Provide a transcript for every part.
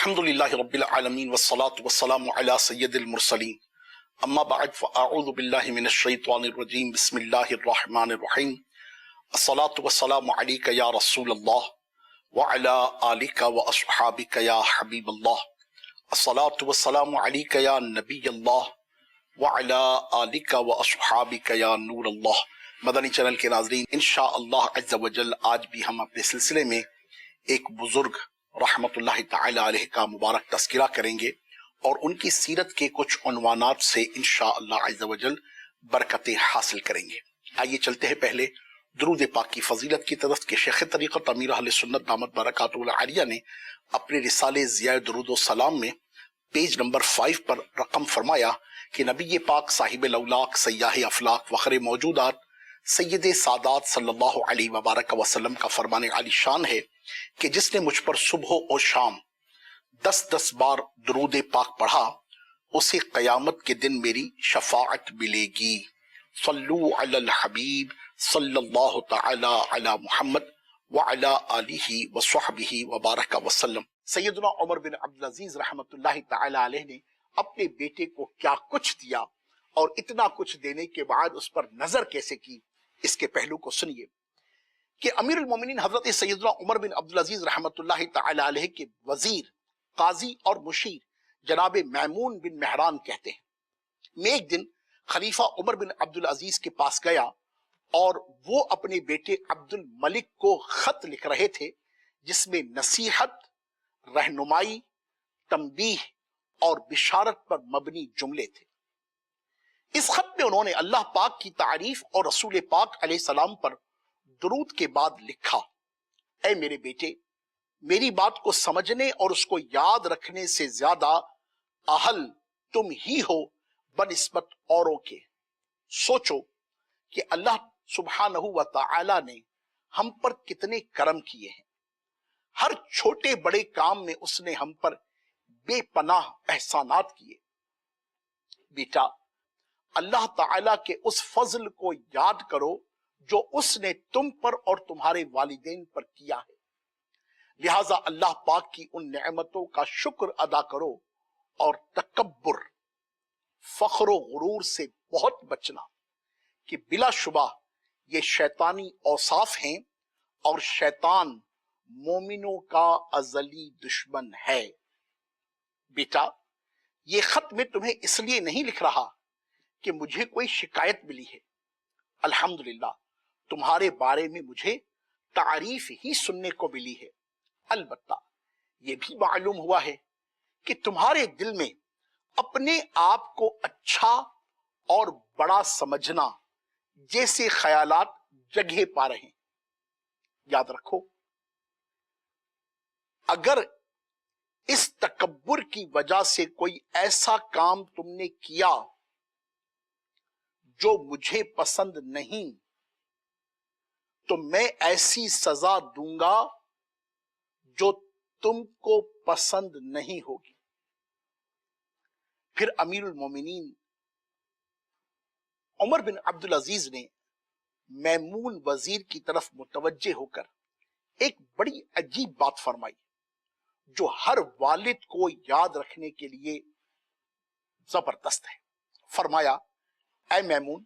الحمدللہ رب العالمین والصلاة والسلام علی سید المرسلین اما بعد فاعوذ باللہ من الشیطان الرجیم بسم اللہ الرحمن الرحیم الصلاة والسلام علیک یا رسول اللہ وعلی آلک واصحابک یا حبیب اللہ الصلاة والسلام علیک یا نبی اللہ وعلی آلک واصحابک یا نور اللہ۔ مدنی چینل کے ناظرین، انشاءاللہ عز و جل آج بھی ہم اپنے سلسلے میں ایک بزرگ رحمت اللہ تعالی علیہ کا مبارک تذکرہ کریں گے اور ان کی سیرت کے کچھ عنوانات سے انشاءاللہ عز و جل برکتیں حاصل کریں گے۔ آئیے چلتے ہیں پہلے درود پاک کی فضیلت کی طرف کہ شیخ طریقت امیر اہل سنت دامت برکاتہ العالیہ نے اپنے رسالے ضیاء درود و سلام میں پیج نمبر 5 پر رقم فرمایا کہ نبی پاک صاحب الاولاق سیاح افلاق فخر موجودات سید سادات صلی اللہ علیہ وبارک وسلم کا فرمان عالی شان ہے کہ جس نے مجھ پر صبح اور شام 10 بار درود پاک پڑھا اسے قیامت کے دن میری شفاعت ملے گی۔ صلو علی الحبیب صلی اللہ تعالی علی محمد وعلی آلہ وصحبہ وبارک وسلم۔ سیدنا عمر بن عبدالعزیز رحمت اللہ تعالی علیہ نے اپنے بیٹے کو کیا کچھ دیا اور اتنا کچھ دینے کے بعد اس پر نظر کیسے کی، اس کے پہلو کو سنیے کہ امیر المومنین حضرت سیدنا عمر بن عبدالعزیز رحمت اللہ تعالی علیہ کے وزیر، قاضی اور مشیر جناب میمون بن مہران کہتے ہیں، میں ایک دن خلیفہ عمر بن عبدالعزیز کے پاس گیا اور وہ اپنے بیٹے عبد الملک کو خط لکھ رہے تھے جس میں نصیحت، رہنمائی، تنبیہ اور بشارت پر مبنی جملے تھے۔ اس خط میں انہوں نے اللہ پاک کی تعریف اور رسول پاک علیہ السلام پر درود کے بعد لکھا، اے میرے بیٹے، میری بات کو سمجھنے اور اس کو یاد رکھنے سے زیادہ اہل تم ہی ہو بنسبت اوروں کے۔ سوچو کہ اللہ سبحانہ و تعالی نے ہم پر کتنے کرم کیے ہیں، ہر چھوٹے بڑے کام میں اس نے ہم پر بے پناہ احسانات کیے۔ بیٹا، اللہ تعالی کے اس فضل کو یاد کرو جو اس نے تم پر اور تمہارے والدین پر کیا ہے، لہٰذا اللہ پاک کی ان نعمتوں کا شکر ادا کرو اور تکبر، فخر و غرور سے بہت بچنا کہ بلا شبہ یہ شیطانی اوصاف ہیں اور شیطان مومنوں کا ازلی دشمن ہے۔ بیٹا، یہ خط میں تمہیں اس لیے نہیں لکھ رہا کہ مجھے کوئی شکایت ملی ہے، الحمدللہ تمہارے بارے میں مجھے تعریف ہی سننے کو ملی ہے، البتہ یہ بھی معلوم ہوا ہے کہ تمہارے دل میں اپنے آپ کو اچھا اور بڑا سمجھنا جیسے خیالات جگہ پا رہے ہیں۔ یاد رکھو، اگر اس تکبر کی وجہ سے کوئی ایسا کام تم نے کیا جو مجھے پسند نہیں تو میں ایسی سزا دوں گا جو تم کو پسند نہیں ہوگی۔ پھر امیر المومنین عمر بن عبدالعزیز نے میمون وزیر کی طرف متوجہ ہو کر ایک بڑی عجیب بات فرمائی جو ہر والد کو یاد رکھنے کے لیے زبردست ہے۔ فرمایا، اے میمون،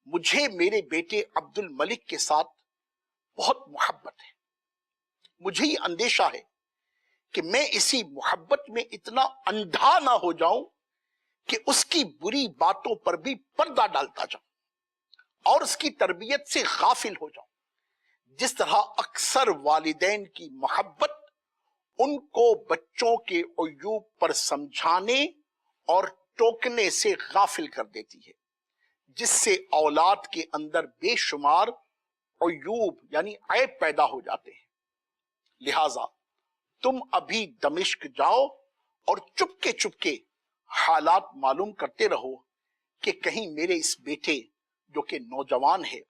مجھے میرے بیٹے عبد الملک کے ساتھ بہت محبت ہے، مجھے یہ اندیشہ ہے کہ میں اسی محبت میں اتنا اندھا نہ ہو جاؤں کہ اس کی بری باتوں پر بھی پردہ ڈالتا جاؤں اور اس کی تربیت سے غافل ہو جاؤں، جس طرح اکثر والدین کی محبت ان کو بچوں کے عیوب پر سمجھانے اور ٹوکنے سے غافل کر دیتی ہے، جس سے اولاد کے اندر بے شمار عیوب یعنی عیب پیدا ہو جاتے ہیں۔ لہٰذا تم ابھی دمشق جاؤ اور چپکے حالات معلوم کرتے رہو کہ کہیں میرے اس بیٹے جو کہ نوجوان ہے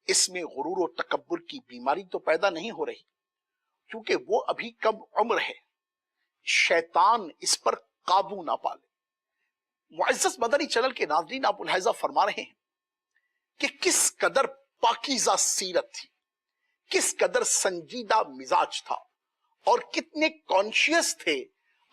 اس میں غرور و تکبر کی بیماری تو پیدا نہیں ہو رہی، کیونکہ وہ ابھی کم عمر ہے، شیطان اس پر قابو نہ پالے۔ معزز مدنی چینل کے ناظرین، آپ ملاحظہ فرما رہے ہیں کہ کس قدر پاکیزہ سیرت تھی، کس قدر سنجیدہ مزاج تھا اور کتنے کانشیس تھے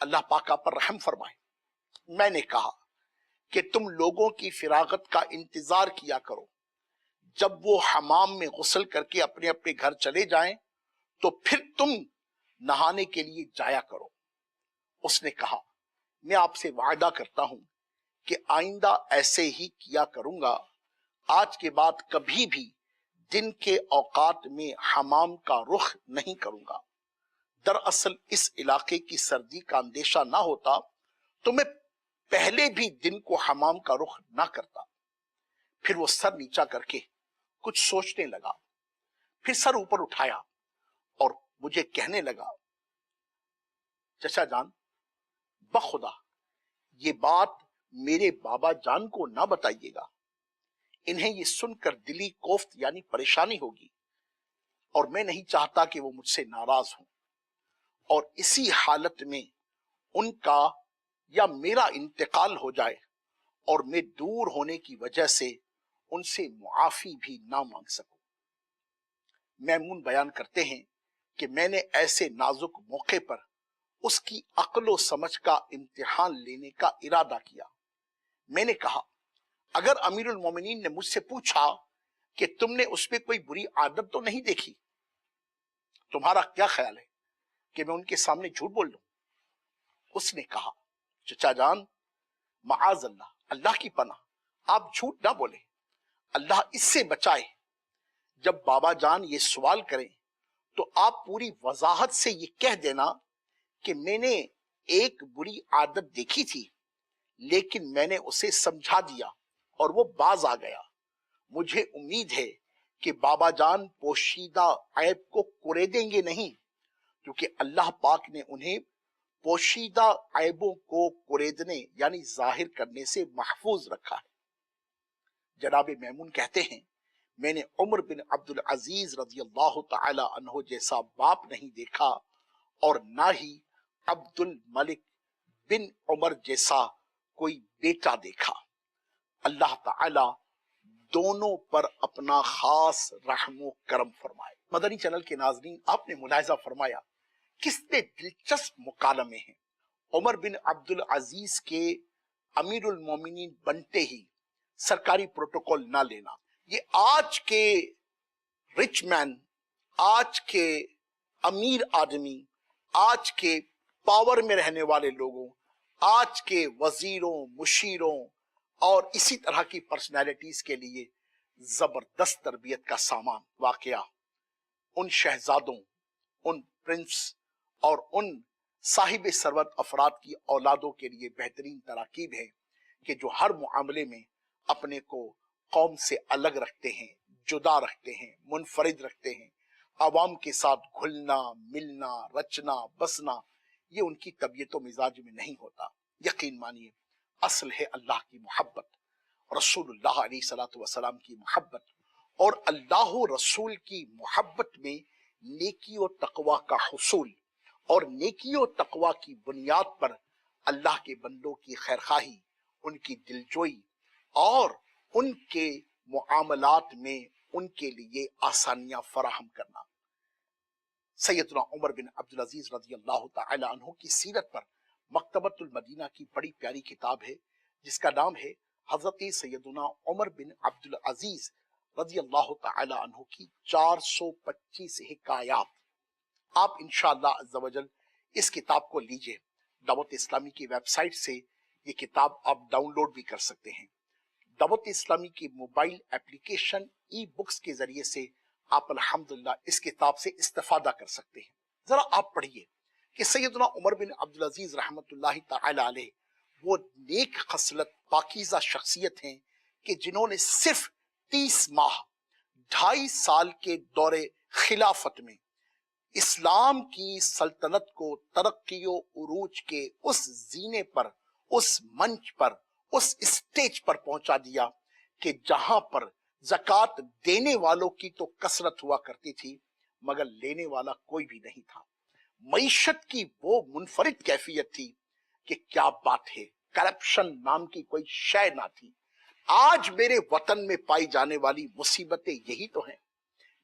اللہ پاک آپ پر رحم فرمائے، میں نے کہا کہ تم لوگوں کی فراغت کا انتظار کیا کرو، جب وہ حمام میں غسل کر کے اپنے اپنے گھر چلے جائیں تو پھر تم نہانے کے لیے جایا کرو۔ اس نے کہا میں آپ سے وعدہ کرتا ہوں کہ آئندہ ایسے ہی کیا کروں گا، آج کے بعد کبھی بھی دن کے اوقات میں حمام کا رخ نہیں کروں گا۔ دراصل اس علاقے کی سردی کا اندیشہ نہ ہوتا تو میں پہلے بھی دن کو حمام کا رخ نہ کرتا۔ پھر وہ سر نیچا کر کے کچھ سوچنے لگا، پھر سر اوپر اٹھایا اور مجھے کہنے لگا، چچا جان بخدا یہ بات میرے بابا جان کو نہ بتائیے گا، انہیں یہ سن کر دلی کوفت یعنی پریشانی ہوگی، اور میں نہیں چاہتا کہ وہ مجھ سے ناراض ہوں اور اسی حالت میں ان کا یا میرا انتقال ہو جائے اور میں دور ہونے کی وجہ سے ان سے معافی بھی نہ مانگ سکوں۔ میمون بیان کرتے ہیں کہ میں نے ایسے نازک موقع پر اس کی عقل و سمجھ کا امتحان لینے کا ارادہ کیا۔ میں نے کہا اگر امیر المومنین نے مجھ سے پوچھا کہ تم نے اس میں کوئی بری عادت تو نہیں دیکھی، تمہارا کیا خیال ہے کہ میں ان کے سامنے جھوٹ بول دوں؟ اس نے کہا چچا جان معاذ اللہ، اللہ کی پناہ، آپ جھوٹ نہ بولیں، اللہ اس سے بچائے۔ جب بابا جان یہ سوال کریں تو آپ پوری وضاحت سے یہ کہہ دینا کہ میں نے ایک بری عادت دیکھی تھی لیکن میں نے اسے سمجھا دیا اور وہ باز آ گیا۔ مجھے امید ہے کہ بابا جان پوشیدہ عیب کو کریدیں گے نہیں، کیونکہ اللہ پاک نے انہیں پوشیدہ عیبوں کو کریدنے یعنی ظاہر کرنے سے محفوظ رکھا ہے۔ جناب میمون کہتے ہیں میں نے عمر بن عبد العزیز رضی اللہ تعالی عنہ جیسا باپ نہیں دیکھا اور نہ ہی عبد الملک بن عمر جیسا کوئی بیٹا دیکھا۔ اللہ تعالی دونوں پر اپنا خاص رحم و کرم فرمائے۔ مدنی چینل کے ناظرین، آپ نے ملاحظہ فرمایا کتنے دلچسپ مکالمے ہیں۔ عمر بن عبد العزیز کے امیر المومنین بنتے ہی سرکاری پروٹوکول نہ لینا، یہ آج کے رچ مین، آج کے امیر آدمی، آج کے پاور میں رہنے والے لوگوں، آج کے وزیروں، مشیروں اور اسی طرح کی پرسنالٹیز کے لیے زبردست تربیت کا سامان واقعہ ان شہزادوں، ان پرنس اور ان صاحب ثروت افراد کی اولادوں کے لیے بہترین تراکیب ہے کہ جو ہر معاملے میں اپنے کو قوم سے الگ رکھتے ہیں، جدا رکھتے ہیں، منفرد رکھتے ہیں۔ عوام کے ساتھ گھلنا ملنا رچنا بسنا یہ ان کی طبیعت و مزاج میں نہیں ہوتا۔ یقین مانیے اصل ہے اللہ کی محبت، رسول اللہ علیہ الصلوۃ والسلام کی محبت، اور اللہ رسول کی محبت میں نیکی و تقوی کا حصول، اور نیکی و تقوی کی بنیاد پر اللہ کے بندوں کی خیرخواہی، ان کی دلجوئی اور ان کے معاملات میں ان کے لیے آسانیاں فراہم کرنا۔ سیدنا عمر بن عبدالعزیز رضی اللہ تعالی عنہ کی سیرت پر مکتبۃ المدینہ کی بڑی پیاری کتاب ہے جس کا نام ہے حضرت سیدنا عمر بن عبدالعزیز رضی اللہ تعالی عنہ کی 425 حکایات۔ آپ انشاءاللہ عز و جل اس کتاب کو لیجئے، دعوت اسلامی کی ویب سائٹ سے یہ کتاب آپ ڈاؤن لوڈ بھی کر سکتے ہیں۔ دعوت اسلامی کی موبائل اپلیکیشن ای بکس کے ذریعے سے آپ الحمدللہ اس کتاب سے استفادہ کر سکتے ہیں۔ ذرا آپ پڑھیے کہ سیدنا عمر بن عبدالعزیز رحمت اللہ تعالی علیہ وہ نیک خصلت پاکیزہ شخصیت ہیں کہ جنہوں نے صرف 30 ماہ 2.5 سال کے دور خلافت میں اسلام کی سلطنت کو ترقی و عروج کے اس زینے پر، اس منچ پر، اس اسٹیج پر پہنچا دیا کہ جہاں پر زکوٰۃ دینے والوں کی تو کثرت ہوا کرتی تھی مگر لینے والا کوئی بھی نہیں تھا۔ معیشت کی وہ منفرد کیفیت تھی کہ کیا بات ہے، کرپشن نام کی کوئی شے نہ تھی۔ آج میرے وطن میں پائی جانے والی مصیبتیں یہی تو ہیں،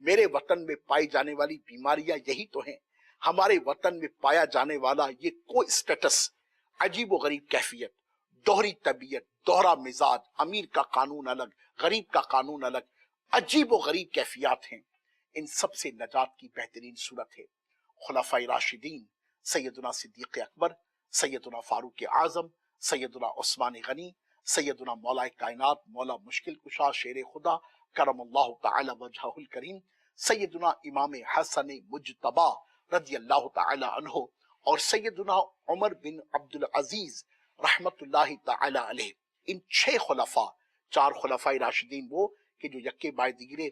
میرے وطن میں پائی جانے والی بیماریاں یہی تو ہیں۔ ہمارے وطن میں پایا جانے والا یہ کوئی اسٹیٹس، عجیب و غریب کیفیت، دوہری طبیعت، دوہرا مزاج، امیر کا قانون الگ، غریب کا قانون الگ، عجیب و غریب کیفیات ہیں، ان سب سے نجات کی بہترین صورت ہے خلفائے راشدین سیدنا صدیق اکبر، سیدنا فاروق اعظم، سیدنا عثمان غنی، سیدنا مولا کائنات، مولا مشکل کشا، شیر خدا کرم اللہ تعالی وجہہ الکریم، سیدنا امام حسن مجتبی رضی اللہ تعالی عنہ، اور سیدنا عمر بن عبد العزیز رحمت اللہ تعالی علیہ۔ ان 6 خلفاء، 4 خلفاء راشدین وہ کہ جو یکے بعد دیگرے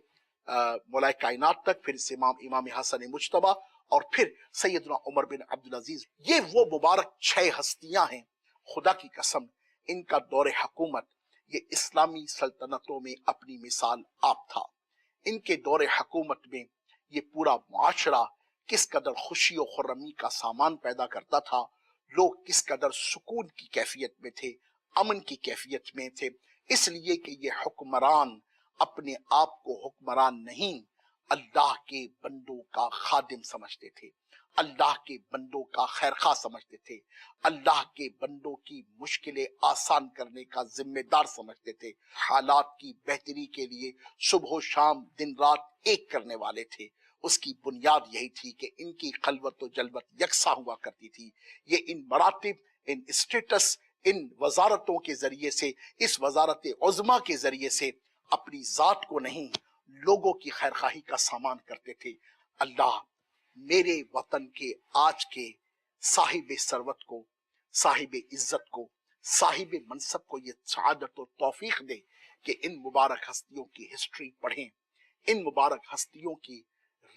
مولا کائنات تک، پھر امام حسن مجتبی، اور پھر سیدنا عمر بن عبد العزیز، یہ وہ مبارک 6 ہستیاں ہیں، خدا کی قسم ان کا دور حکومت یہ اسلامی سلطنتوں میں اپنی مثال آپ تھا۔ ان کے دور حکومت میں یہ پورا معاشرہ کس قدر خوشی و خرمی کا سامان پیدا کرتا تھا، لوگ کس قدر سکون کی کیفیت میں تھے، امن کی کیفیت میں تھے، اس لیے کہ یہ حکمران اپنے آپ کو حکمران نہیں، اللہ کے بندوں کا خادم سمجھتے تھے، اللہ کے بندوں کا خیرخواہ سمجھتے تھے، اللہ کے بندوں کی مشکلیں آسان کرنے کا ذمہ دار سمجھتے تھے، حالات کی بہتری کے لیے صبح و شام دن رات ایک کرنے والے تھے۔ اس کی بنیاد یہی تھی کہ ان کی خلوت و جلوت یکساں ہوا کرتی تھی۔ یہ ان مراتب، ان اسٹیٹس، ان وزارتوں کے ذریعے سے، اس وزارت عظمیٰ کے ذریعے سے اپنی ذات کو نہیں لوگوں کی خیرخواہی کا سامان کرتے تھے۔ اللہ میرے وطن کے آج کے صاحب ثروت کو، صاحب عزت کو، صاحب منصب کو یہ سعادت و توفیق دے کہ ان مبارک ہستیوں کی ہسٹری پڑھیں، ان مبارک ہستیوں کی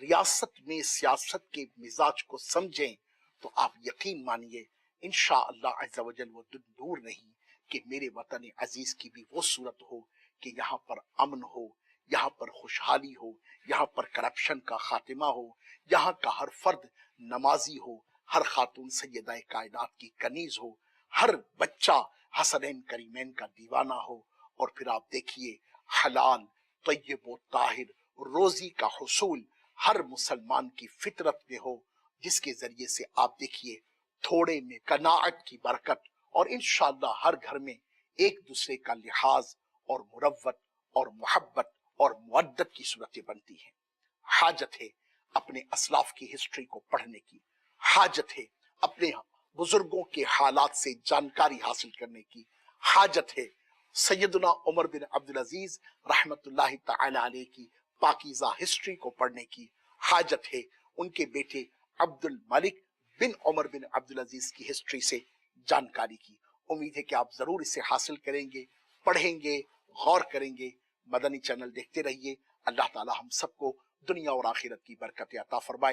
ریاست میں سیاست کے مزاج کو سمجھیں، تو آپ یقین مانیے انشاءاللہ عز و جل وہ دن دور نہیں کہ میرے وطن عزیز کی بھی وہ صورت ہو کہ یہاں پر امن ہو، یہاں پر خوشحالی ہو، یہاں پر کرپشن کا خاتمہ ہو، یہاں کا ہر فرد نمازی ہو، ہر خاتون سیدہ کائنات کی کنیز ہو، ہر بچہ حسنین کریمین کا دیوانہ ہو، اور پھر آپ دیکھیے حلال طیب و طاہر روزی کا حصول ہر مسلمان کی فطرت میں ہو، جس کے ذریعے سے آپ دیکھیے تھوڑے میں قناعت کی برکت، اور انشاءاللہ ہر گھر میں ایک دوسرے کا لحاظ اور مروت اور محبت اور مودت کی صورتیں بنتی ہیں۔ حاجت ہے اپنے اسلاف کی ہسٹری کو پڑھنے کی، حاجت ہے اپنے بزرگوں کے حالات سے جانکاری حاصل کرنے کی، حاجت ہے سیدنا عمر بن عبدالعزیز رحمت اللہ تعالی علیہ کی پاکیزہ ہسٹری کو پڑھنے کی، حاجت ہے ان کے بیٹے عبد الملک بن عمر بن عبدالعزیز کی ہسٹری سے جانکاری کی۔ امید ہے کہ آپ ضرور اسے حاصل کریں گے، پڑھیں گے، غور کریں گے۔ مدنی چینل دیکھتے رہیے۔ اللہ تعالی ہم سب کو دنیا اور آخرت کی برکت عطا فرمائے۔